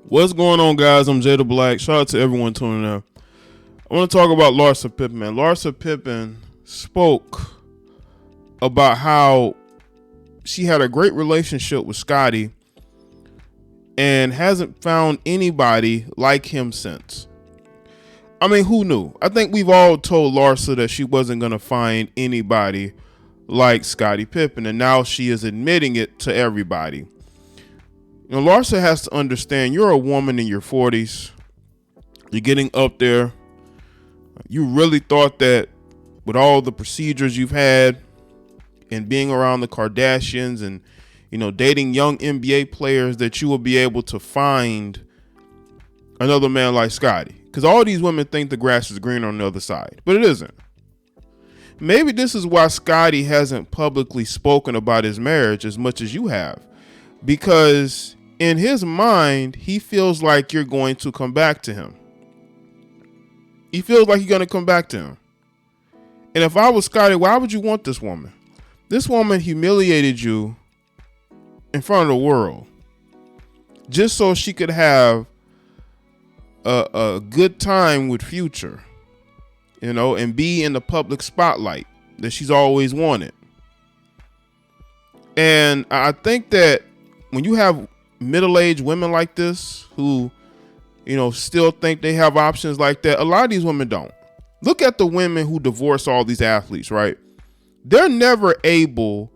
What's going on, guys? I'm Jay the Black. Shout out to everyone tuning in. I want to talk about Larsa Pippen. Larsa Pippen spoke about how she had a great relationship with Scottie and hasn't found anybody like him since. I mean, who knew? I think we've all told Larsa that she wasn't going to find anybody like Scottie Pippen, and now she is admitting it to everybody. You know, Larsa has to understand you're a woman in your 40s. You're getting up there. You really thought that with all the procedures you've had and being around the Kardashians and, you know, dating young NBA players that you will be able to find another man like Scottie. Because all these women think the grass is green on the other side, but it isn't. Maybe this is why Scottie hasn't publicly spoken about his marriage as much as you have. Because in his mind, he feels like you're going to come back to him. He feels like you're going to come back to him. And if I was Scottie, why would you want this woman? This woman humiliated you in front of the world just so she could have a good time with Future, you know, and be in the public spotlight that she's always wanted. And I think that when you have middle-aged women like this who, you know, still think they have options like that, a lot of these women don't. Look at the women who divorce all these athletes, right? They're never able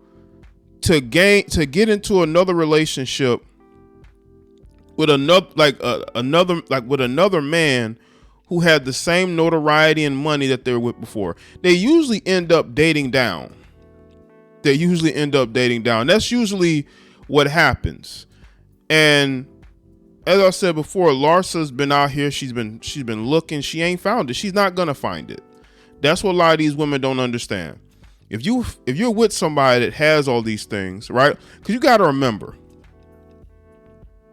to get into another relationship with another man who had the same notoriety and money that they were with before. They usually end up dating down. That's usually what happens. And as I said before, Larsa's been out here. She's been looking. She ain't found it. She's not gonna find it. That's what a lot of these women don't understand. If you're with somebody that has all these things, right? Because you got to remember,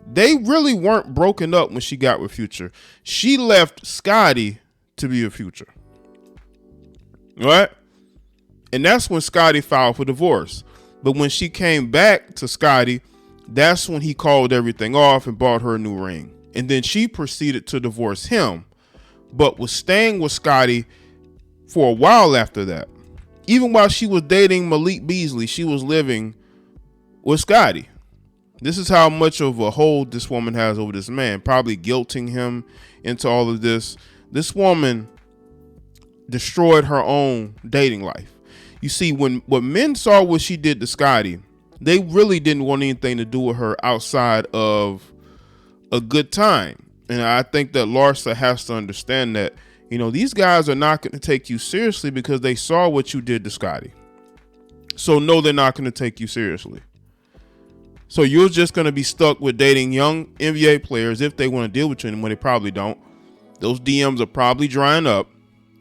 they really weren't broken up when she got with Future. She left Scottie to be with Future, right? And that's when Scottie filed for divorce. But when she came back to Scottie, that's when he called everything off and bought her a new ring. And then she proceeded to divorce him, but was staying with Scottie for a while after that. Even while she was dating Malik Beasley, she was living with Scottie. This is how much of a hold this woman has over this man, probably guilting him into all of this. This woman destroyed her own dating life. You see, when men saw what she did to Scottie, they really didn't want anything to do with her outside of a good time. And I think that Larsa has to understand that, you know, these guys are not going to take you seriously because they saw what you did to Scottie. So no, they're not going to take you seriously. So you're just going to be stuck with dating young NBA players if they want to deal with you anymore. They probably don't. Those DMs are probably drying up.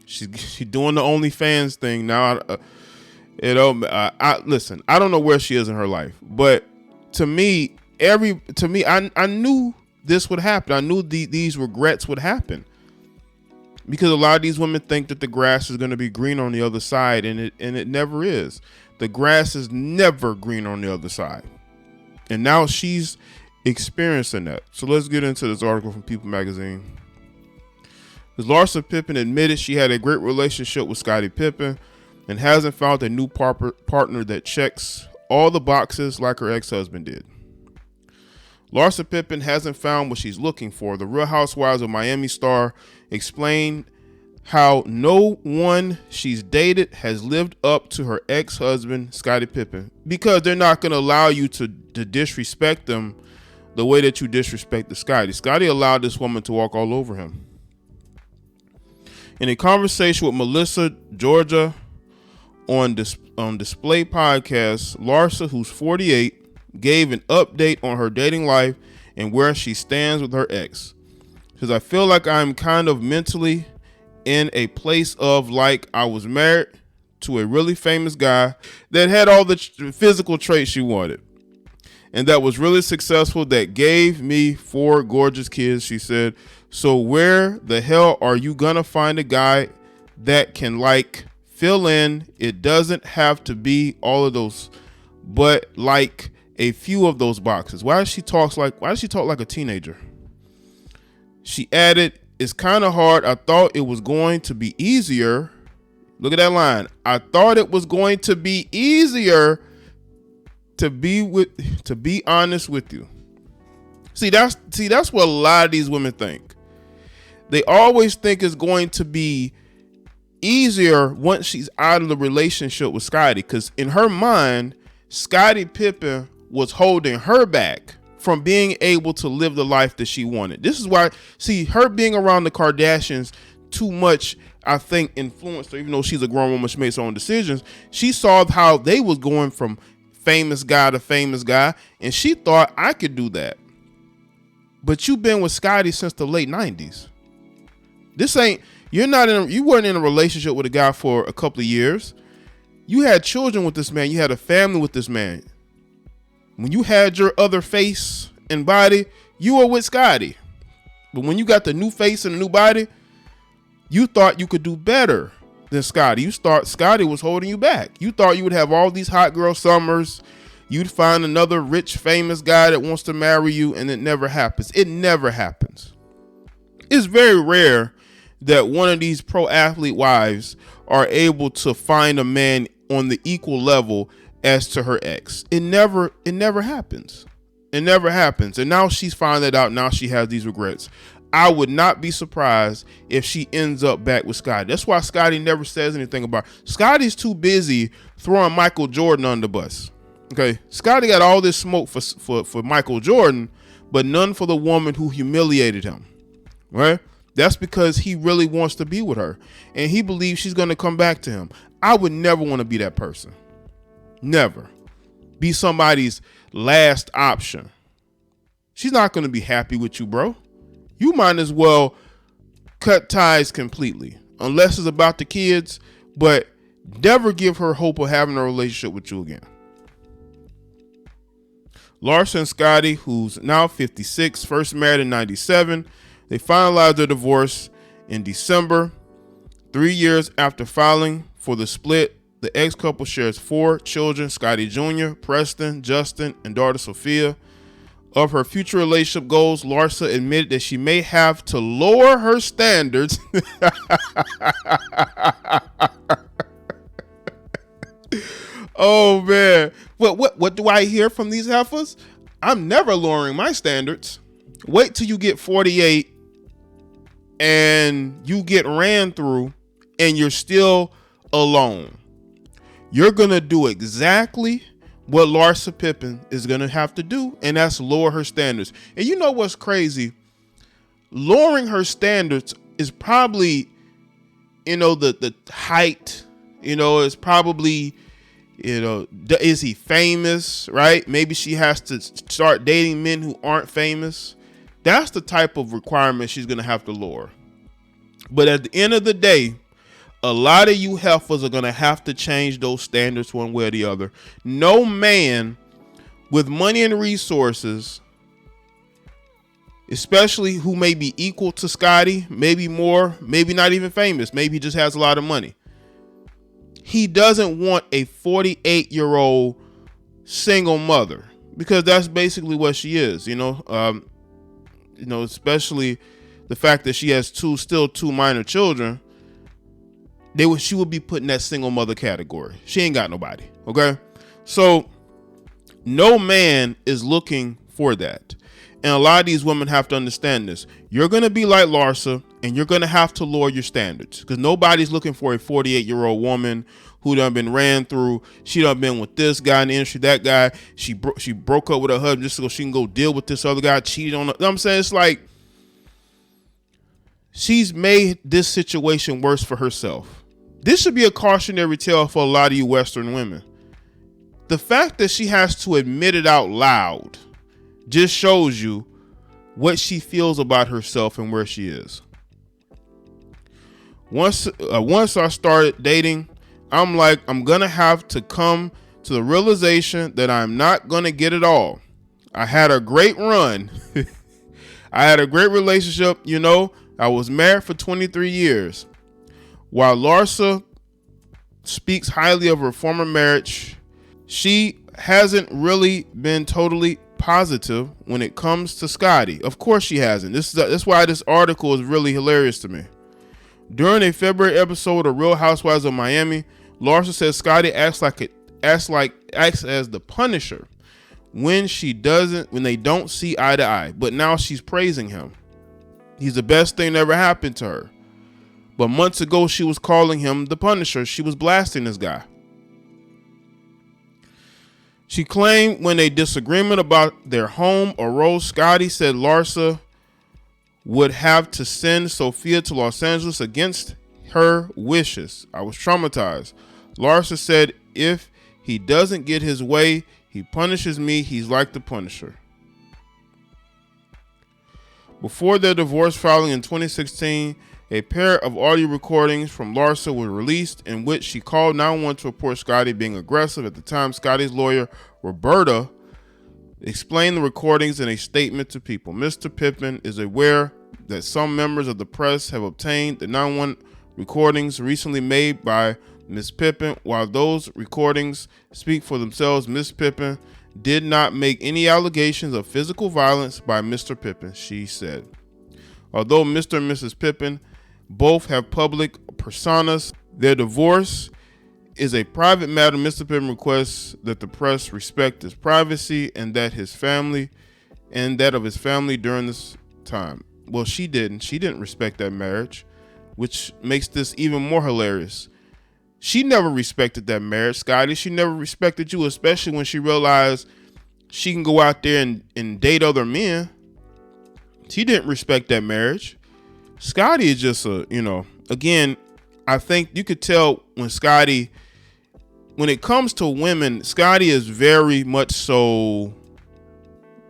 She's doing the OnlyFans thing now. Listen, I don't know where she is in her life, but to me, I knew this would happen. I knew these regrets would happen because a lot of these women think that the grass is going to be green on the other side, and it never is. The grass is never green on the other side, and now she's experiencing that. So let's get into this article from People Magazine. Larsa Pippen admitted she had a great relationship with Scottie Pippen and hasn't found a new partner that checks all the boxes like her ex-husband did. Larsa Pippen hasn't found what she's looking for. The Real Housewives of Miami star explained how no one she's dated has lived up to her ex-husband, Scottie Pippen, because they're not going to allow you to disrespect them the way that you disrespected Scottie. Scottie allowed this woman to walk all over him. In a conversation with Melissa Georgia on Display Podcast, Larsa, who's 48, gave an update on her dating life and where she stands with her ex. She says, I feel like I'm kind of mentally in a place of like I was married to a really famous guy that had all the physical traits she wanted and that was really successful, that gave me 4 gorgeous kids, she said. So where the hell are you gonna find a guy that can like fill in? It doesn't have to be all of those, but like a few of those boxes. Why does she talk like a teenager? She added, "It's kind of hard. I thought it was going to be easier." Look at that line. "I thought it was going to be easier to be honest with you." See, that's what a lot of these women think. They always think it's going to be easier once she's out of the relationship with Scottie, because in her mind, Scottie Pippen was holding her back from being able to live the life that she wanted. This is why, see, her being around the Kardashians too much, I think, influenced her. Even though she's a grown woman, she makes her own decisions. She saw how they was going from famous guy to famous guy, and she thought, I could do that. But you've been with Scottie since the late 90s. You weren't in a relationship with a guy for a couple of years. You had children with this man. You had a family with this man. When you had your other face and body, you were with Scottie. But when you got the new face and the new body, you thought you could do better than Scottie. You thought Scottie was holding you back. You thought you would have all these hot girl summers. You'd find another rich, famous guy that wants to marry you, and it never happens. It never happens. It's very rare that one of these pro athlete wives are able to find a man on the equal level as to her ex. It never happens. It never happens. And now she's finding that out. Now she has these regrets. I would not be surprised if she ends up back with Scottie. That's why Scottie never says anything about it. Scottie's too busy throwing Michael Jordan under the bus. Okay, Scottie got all this smoke for Michael Jordan, but none for the woman who humiliated him. Right? That's because he really wants to be with her, and he believes she's going to come back to him. I would never want to be that person. Never. Be somebody's last option. She's not going to be happy with you, bro. You might as well cut ties completely, unless it's about the kids, but never give her hope of having a relationship with you again. Larsa and Scottie, who's now 56, first married in 97. They finalized their divorce in December. 3 years after filing for the split, the ex-couple shares 4 children: Scottie Jr., Preston, Justin, and daughter Sophia. Of her future relationship goals, Larsa admitted that she may have to lower her standards Oh man, what do I hear from these heifers? I'm never lowering my standards. Wait till you get 48 and you get ran through and you're still alone. You're gonna do exactly what Larsa Pippen is gonna have to do, and that's lower her standards. And you know what's crazy? Lowering her standards is probably, the height, is probably, is he famous, right? Maybe she has to start dating men who aren't famous. That's the type of requirement she's going to have to lower. But at the end of the day, a lot of you heifers are going to have to change those standards one way or the other. No man with money and resources, especially who may be equal to Scottie, maybe more, maybe not even famous, maybe he just has a lot of money, he doesn't want a 48-year-old single mother, because that's basically what she is, especially the fact that she has still two minor children. She would be put in that single mother category. She ain't got nobody. Okay. So no man is looking for that. And a lot of these women have to understand this. You're going to be like Larsa, and you're going to have to lower your standards, because nobody's looking for a 48-year-old woman who done been ran through. She done been with this guy in the industry, that guy. She broke up with her husband just so she can go deal with this other guy, cheated on her. You know what I'm saying? It's like she's made this situation worse for herself. This should be a cautionary tale for a lot of you Western women. The fact that she has to admit it out loud just shows you what she feels about herself and where she is. Once I started dating, I'm like, I'm gonna have to come to the realization that I'm not gonna get it all. I had a great run. I had a great relationship. I was married for 23 years. While Larsa speaks highly of her former marriage, she hasn't really been totally positive when it comes to Scottie. Of course she hasn't. That's why this article is really hilarious to me. During a February episode of Real Housewives of Miami, Larsa says Scottie acts as the Punisher when they don't see eye to eye. But now she's praising him. He's the best thing that ever happened to her. But months ago, she was calling him the Punisher. She was blasting this guy. She claimed when a disagreement about their home arose, Scottie said Larsa would have to send Sophia to Los Angeles against her wishes. I was traumatized. Larsa said, if he doesn't get his way, he punishes me. He's like the Punisher. Before their divorce filing in 2016, a pair of audio recordings from Larsa were released in which she called 911 to report Scottie being aggressive. At the time, Scottie's lawyer, Roberta, explained the recordings in a statement to People. Mr. Pippen is aware that some members of the press have obtained the 911 recordings recently made by Ms. Pippen. While those recordings speak for themselves, Ms. Pippen did not make any allegations of physical violence by Mr. Pippen, she said. Although Mr. and Mrs. Pippen both have public personas, their divorce is a private matter. Mr. Pippen requests that the press respect his privacy and that his family and that of his family during this time. Well, she didn't. She didn't respect that marriage, which makes this even more hilarious. She never respected that marriage, Scottie. She never respected you, especially when she realized she can go out there and date other men. She didn't respect that marriage. Scottie is just again, I think you could tell when it comes to women, Scottie is very much so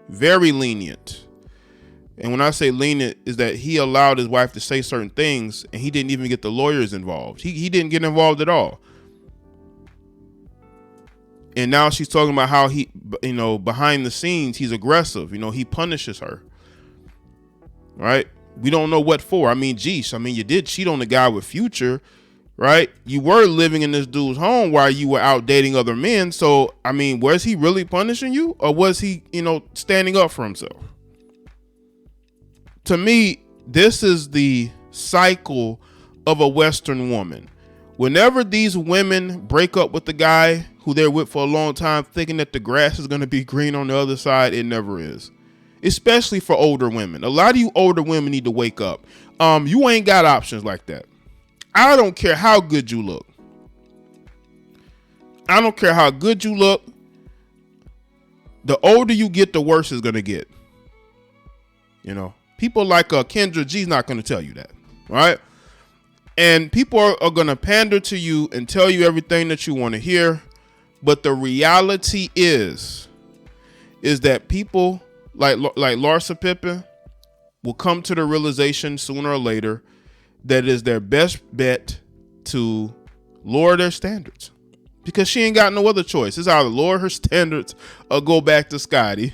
very lenient. And when I say lenient, is that he allowed his wife to say certain things and he didn't even get the lawyers involved. He didn't get involved at all. And now she's talking about how he, behind the scenes, he's aggressive. He punishes her. Right? We don't know what for. I mean, geez, you did cheat on the guy with Future, right? You were living in this dude's home while you were out dating other men. So, was he really punishing you, or was he, standing up for himself? To me, this is the cycle of a Western woman. Whenever these women break up with the guy who they're with for a long time, thinking that the grass is going to be green on the other side, it never is. Especially for older women. A lot of you older women need to wake up. You ain't got options like that. I don't care how good you look. I don't care how good you look. The older you get, the worse it's going to get. People like Kendra G's not going to tell you that, right? And people are going to pander to you and tell you everything that you want to hear. But the reality is that people like Larsa Pippen will come to the realization sooner or later that it is their best bet to lower their standards, because she ain't got no other choice. It's either lower her standards or go back to Scottie.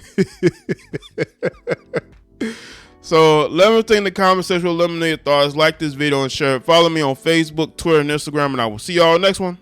So let me think in the comment section. Let me know your thoughts. Like this video and share it. Follow me on Facebook, Twitter, and Instagram, and I will see y'all next one.